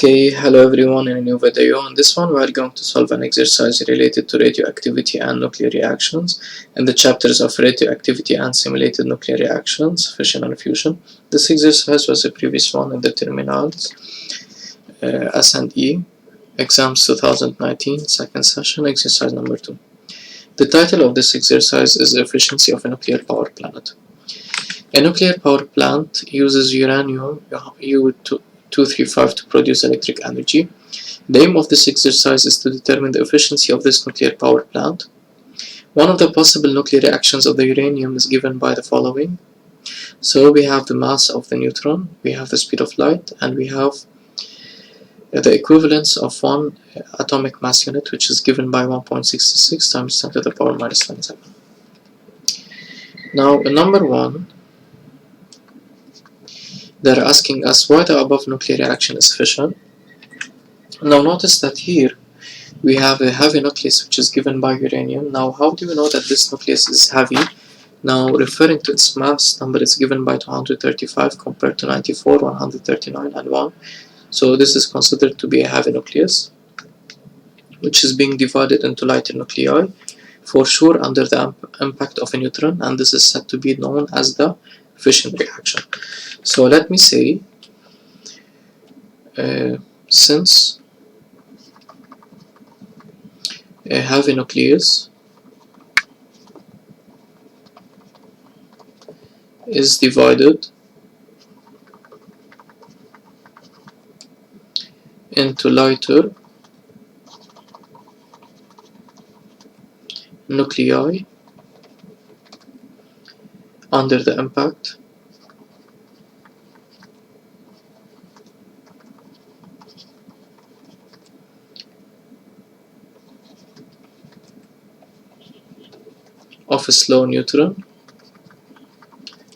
Okay, hello everyone. In a new video. In this one we are going to solve an exercise related to radioactivity and nuclear reactions in the chapters of radioactivity and simulated nuclear reactions, fission and fusion. This exercise was the previous one in the terminals, S&E, exams 2019, second session, exercise number 2. The title of this exercise is the efficiency of a nuclear power plant. A nuclear power plant uses uranium U-235 to produce electric energy. The aim of this exercise is to determine the efficiency of this nuclear power plant. One of the possible nuclear reactions of the uranium is given by the following. So we have the mass of the neutron, we have the speed of light, and we have the equivalence of one atomic mass unit, which is given by 1.66 times 10 to the power minus 27. Now, number 1, they're asking us why the above nuclear reaction is fission. Now notice that here we have a heavy nucleus which is given by uranium. Now how do we know that this nucleus is heavy? Now referring to its mass number, is given by 235 compared to 94, 139 and 1. So this is considered to be a heavy nucleus which is being divided into lighter nuclei, for sure under the impact of a neutron, and this is said to be known as the fission reaction. So let me say, since a heavy nucleus is divided into lighter nuclei under the impact of a slow neutron,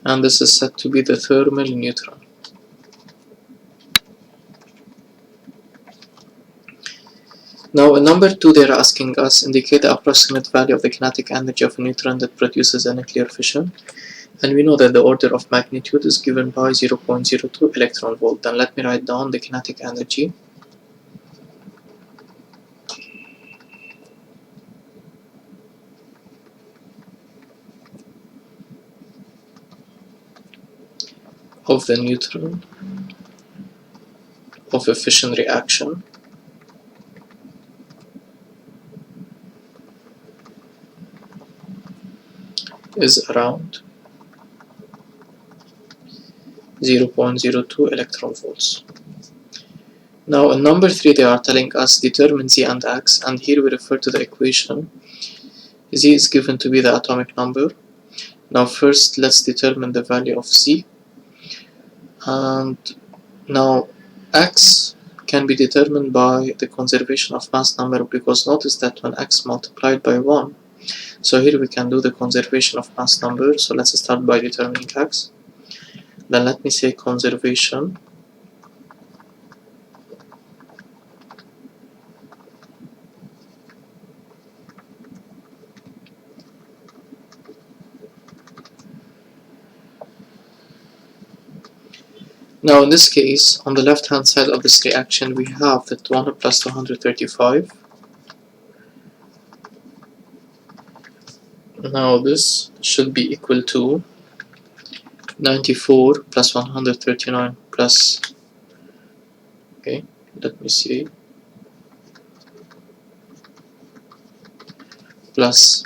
and this is said to be the thermal neutron. Now in number 2 they are asking us indicate the approximate value of the kinetic energy of a neutron that produces a nuclear fission, and we know that the order of magnitude is given by 0.02 electron volt. Then let me write down the kinetic energy of the neutron of a fission reaction is around 0.02 electron volts. Now in number 3 they are telling us determine Z and X, and here we refer to the equation. Z is given to be the atomic number. Now first let's determine the value of Z, and now X can be determined by the conservation of mass number, because notice that when X multiplied by 1, so here we can do the conservation of mass number. So let's start by determining X. Then let me say conservation Now in this case, on the left hand side of this reaction we have that 1 plus 235. Now this should be equal to 94 plus 139 plus, okay, let me see, plus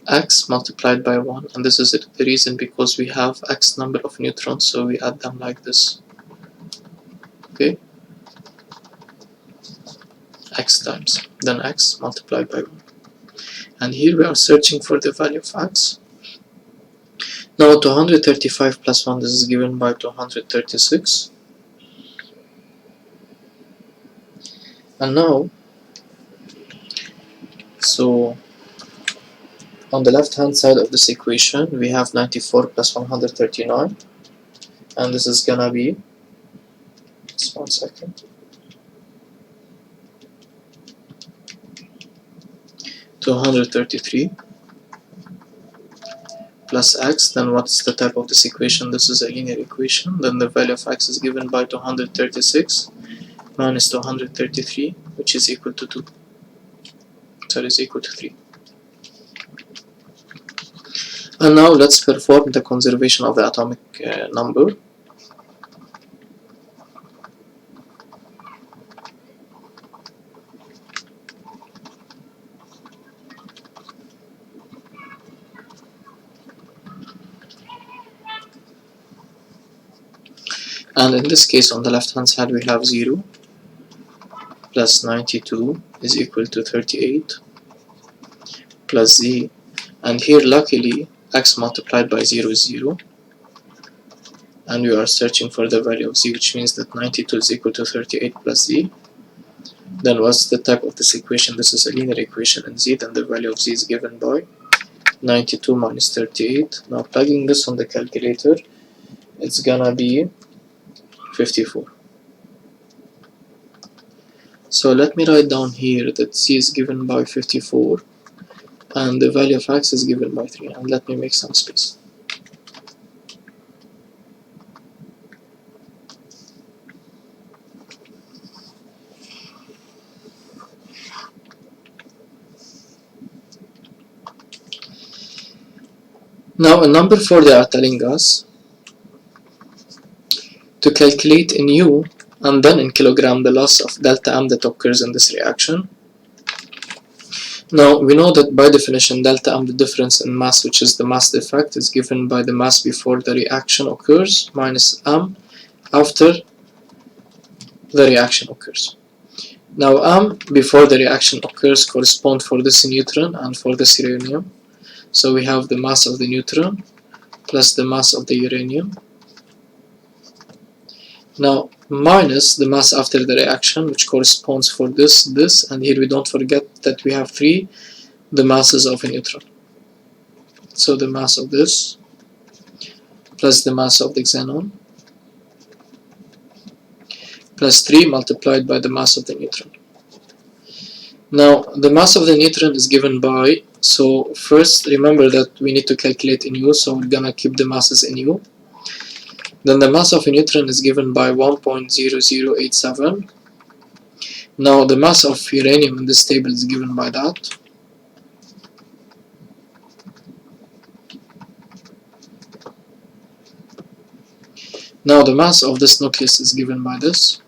X multiplied by 1, and this is the reason because we have X number of neutrons, so we add them like this, okay, X times, then X multiplied by 1, and here we are searching for the value of X. Now 235 plus 1, this is given by 236, and now, so on the left hand side of this equation we have 94 plus 139, and this is gonna be, just 1 second, 233 plus X. Then what's the type of this equation? This is a linear equation. Then the value of X is given by 236 minus 233, which is equal to 2. So is equal to 3. And now let's perform the conservation of the atomic number. And in this case, on the left hand side, we have 0 plus 92 is equal to 38 plus z. And here, luckily, x multiplied by 0 is 0. And we are searching for the value of z, which means that 92 is equal to 38 plus z. Then what's the type of this equation? This is a linear equation in z, then the value of z is given by 92 minus 38. Now plugging this on the calculator, it's gonna be 54. So let me write down here that z is given by 54 and the value of x is given by 3, and let me make some space. Now in number 4 they are telling us to calculate in U and then in kilogram the loss of delta M that occurs in this reaction. Now we know that by definition delta M, the difference in mass, which is the mass defect, is given by the mass before the reaction occurs minus M after the reaction occurs. Now M before the reaction occurs correspond for this neutron and for this uranium. So we have the mass of the neutron plus the mass of the uranium. Now minus the mass after the reaction, which corresponds for this, and here we don't forget that we have the masses of a neutron. So the mass of this plus the mass of the xenon plus 3 multiplied by the mass of the neutron. Now the mass of the neutron is given by, so first remember that we need to calculate in U, so we're gonna keep the masses in U. Then the mass of a neutron is given by 1.0087. Now the mass of uranium in this table is given by that. Now the mass of this nucleus is given by this.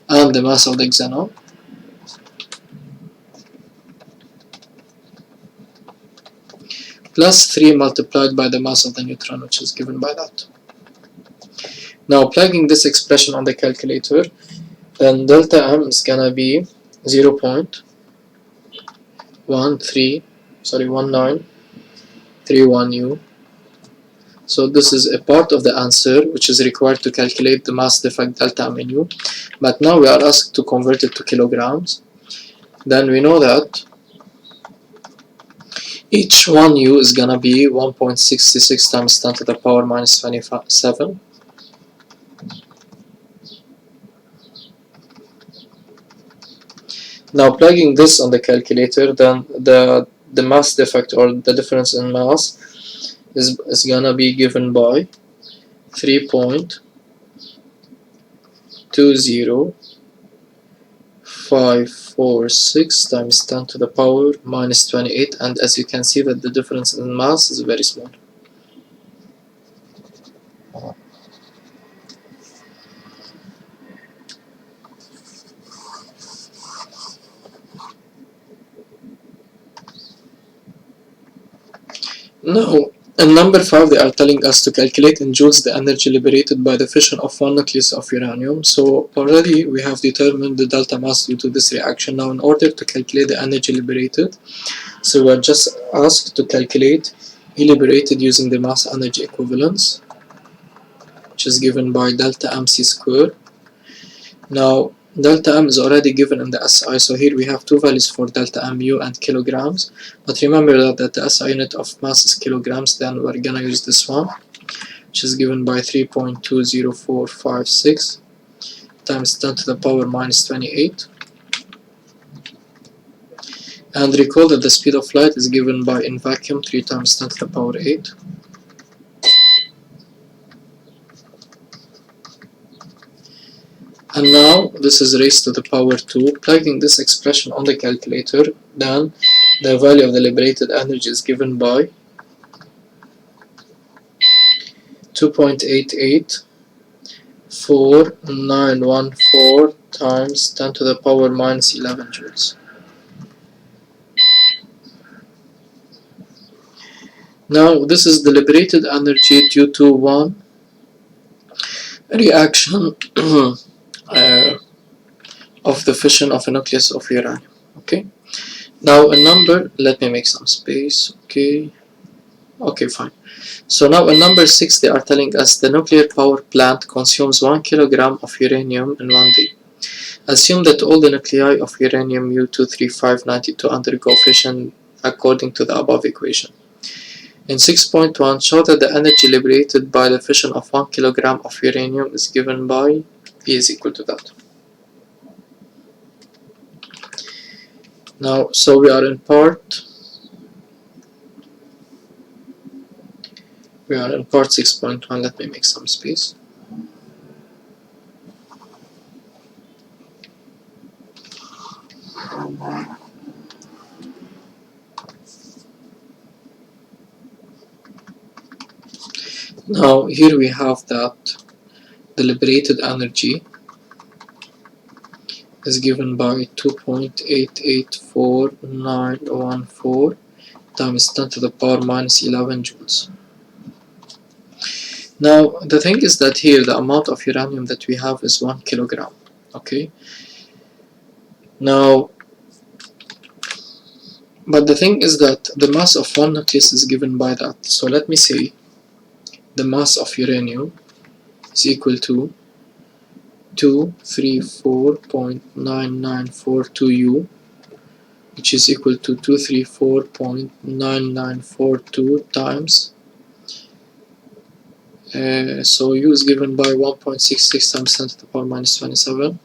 And the mass of the xenon. Plus 3 multiplied by the mass of the neutron, which is given by that. Now plugging this expression on the calculator, then delta M is gonna be 0.1931 U. So this is a part of the answer which is required to calculate the mass defect delta M in U. But now we are asked to convert it to kilograms. Then we know that each 1 U is gonna be 1.66 times 10 to the power minus 27. Now plugging this on the calculator, then the mass defect or the difference in mass is gonna be given by 3.20546 times 10 to the power minus 28, and as you can see that the difference in mass is very small. Now in number 5 they are telling us to calculate in joules the energy liberated by the fission of one nucleus of uranium. So already we have determined the delta mass due to this reaction. Now in order to calculate the energy liberated, so we are just asked to calculate E liberated using the mass energy equivalence, which is given by delta MC square. Now delta M is already given in the SI, so here we have two values for delta MU and kilograms, but remember that the SI unit of mass is kilograms, then we're gonna use this one, which is given by 3.20456 times 10 to the power minus 28. And recall that the speed of light is given by in vacuum 3 times 10 to the power 8. And now this is raised to the power 2. Plugging this expression on the calculator, then the value of the liberated energy is given by 2.884914 times 10 to the power minus 11 joules. Now this is the liberated energy due to one reaction of the fission of a nucleus of uranium. Okay. Now a number, let me make some space. Okay, fine. So now in number 6 they are telling us the nuclear power plant consumes 1 kilogram of uranium in 1 day. Assume that all the nuclei of uranium U-23592 undergo fission according to the above equation. In 6.1, show that the energy liberated by the fission of 1 kilogram of uranium is given by E is equal to that. Now, so we are in part 6.1. Let me make some space. Now here we have that the liberated energy is given by 2.884914 times 10 to the power minus 11 joules. Now the thing is that here the amount of uranium that we have is 1 kilogram. Okay. Now, but the thing is that the mass of one nucleus is given by that. So let me say the mass of uranium is equal to 234.9942 U, which is equal to 234.9942 times so U is given by 1.66 times 10 to the power minus 27.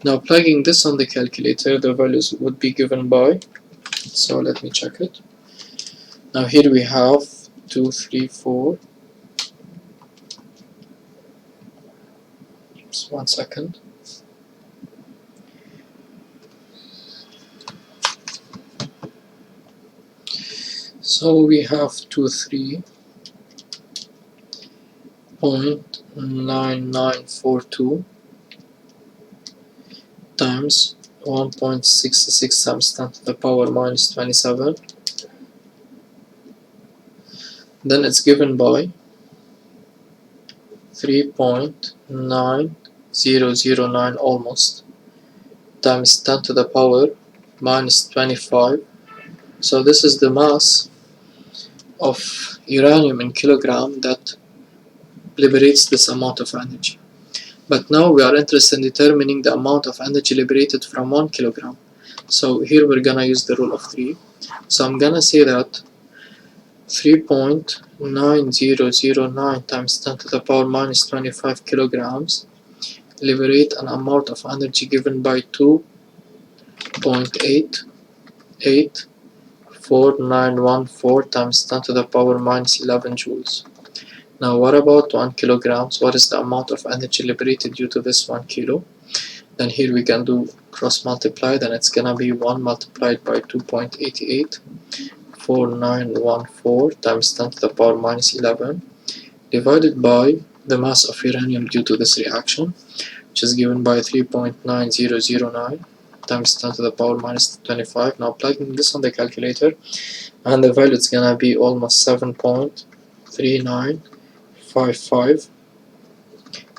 Now plugging this on the calculator, the values would be given by, so let me check it. Now here we have 234, just 1 second. So we have 23.9942 times 1.66 times 10 to the power minus 27. Then it's given by 3.9009 almost times 10 to the power minus 25. So this is the mass of uranium in kilogram that liberates this amount of energy. But now we are interested in determining the amount of energy liberated from 1 kilogram. So here we're gonna use the rule of 3. So I'm gonna say that 3.9009 times 10 to the power minus 25 kilograms liberate an amount of energy given by 2.884914 times 10 to the power minus 11 joules. Now what about 1 kilograms? What is the amount of energy liberated due to this 1 kilo? Then here we can do cross multiply, then it's gonna be 1 multiplied by 2.884914 times 10 to the power minus 11 divided by the mass of uranium due to this reaction, which is given by 3.9009 times 10 to the power minus 25. Now plugging this on the calculator, and the value is gonna be almost 7.3955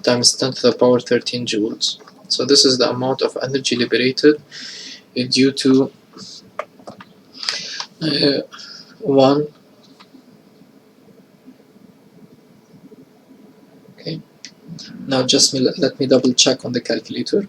times 10 to the power 13 joules. So this is the amount of energy liberated due to 1. Okay. Now just let me double check on the calculator.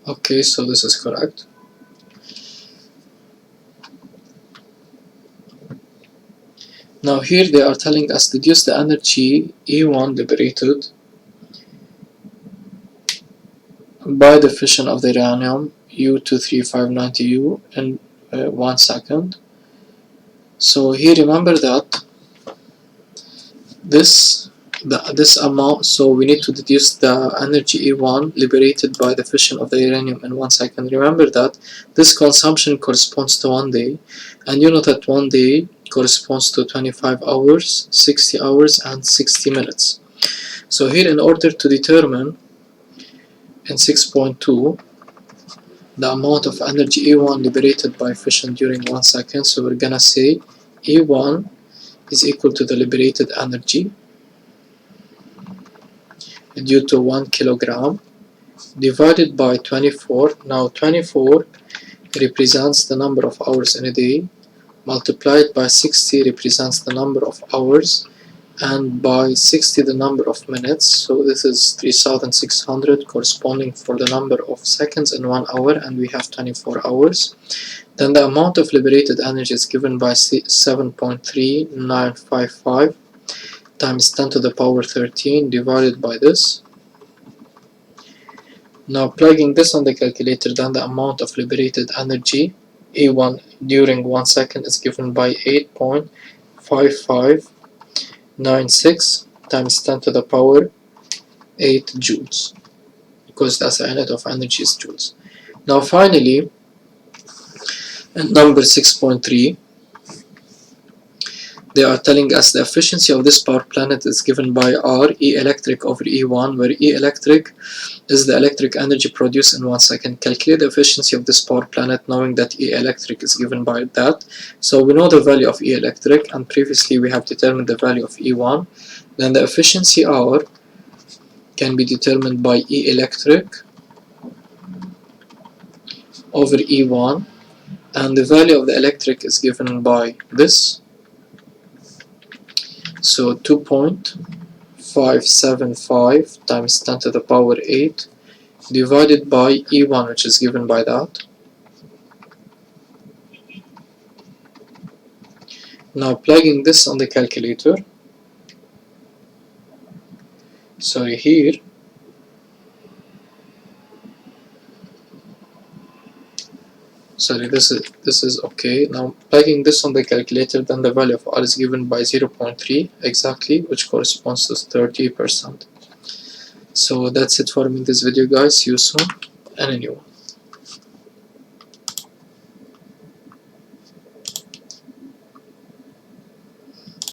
Okay, so this is correct. Now here they are telling us deduce the energy E1 liberated by the fission of the uranium U23590U in 1 second. So here remember that this amount, so we need to deduce the energy E1 liberated by the fission of the uranium in 1 second. Remember that this consumption corresponds to 1 day, and you know that 1 day corresponds to 25 hours, 60 hours, and 60 minutes. So here, in order to determine in 6.2 the amount of energy E1 liberated by fission during 1 second, so we're gonna say E1 is equal to the liberated energy due to 1 kilogram divided by 24. Now 24 represents the number of hours in a day, multiplied by 60 represents the number of hours, and by 60 the number of minutes. So this is 3600 corresponding for the number of seconds in 1 hour, and we have 24 hours. Then the amount of liberated energy is given by 7.3955 times 10 to the power 13 divided by this. Now plugging this on the calculator, then the amount of liberated energy E1 during 1 second is given by 8.5596 times 10 to the power 8 joules, because that's the unit of energy is joules. Now finally, in number 6.3, they are telling us the efficiency of this power plant is given by R, E electric over E1, where E electric is the electric energy produced in 1 second. Calculate the efficiency of this power plant knowing that E electric is given by that. So we know the value of E electric, and previously we have determined the value of E1. Then the efficiency R can be determined by E electric over E1, and the value of the electric is given by this. So 2.575 times 10 to the power 8 divided by E1, which is given by that. Now plugging this on the calculator, sorry, here, sorry, this is okay. Now plugging this on the calculator, then the value of R is given by 0.3 exactly, which corresponds to 30%. So that's it for me in this video, guys. See you soon and a new one.